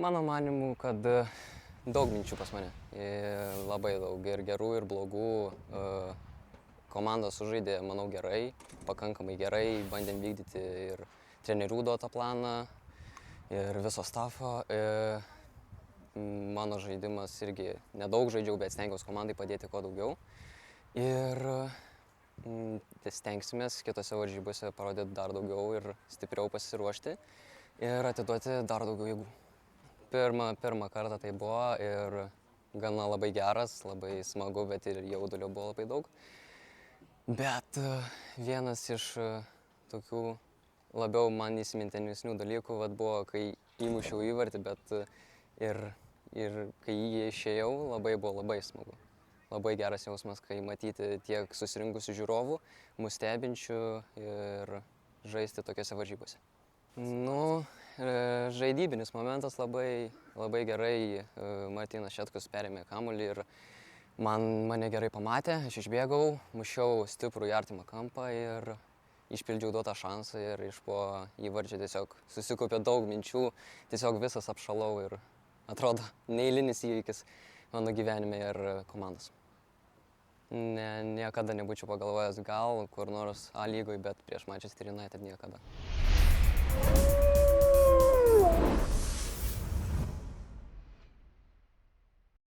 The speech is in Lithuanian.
Mano manimu, kad daug minčių pas mane. Labai daug ir gerų, ir blogų. Komanda sužaidė, manau, gerai, pakankamai gerai, bandėm vykdyti ir trenerių duotą planą, ir viso stafo. Mano žaidimas irgi nedaug žaidžiau, bet stengiausi komandai padėti kuo daugiau. Ir stengsimės kitose varžybose parodyti dar daugiau ir stipriau pasiruošti ir atiduoti dar daugiau jėgų. Pirmą kartą tai buvo ir gana labai geras, labai smagu, bet ir jaudulio buvo labai daug. Bet vienas iš tokių labiau man įsimintinesnių dalykų buvo, kai įmušiau įvartį, bet ir kai jį išėjau, buvo labai smagu. Labai geras jausmas, kai matyti tiek susirinkusių žiūrovų, mus stebinčių ir žaisti tokiose varžybose. Žaidybinis momentas labai gerai. Martynas Šetkus perėmė kamuolį ir mane gerai pamatė, aš išbėgau, mušiau stiprų į artimą kampą ir išpildžiau duotą šansą ir iš po įvarčio tiesiog susikaupė daug minčių, tiesiog visas apšalau ir atrodo neeilinis įvykis mano gyvenime ir komandos. Niekada nebūčiau pagalvojęs gal kur nors A lygoj, bet prieš Manchester United niekada.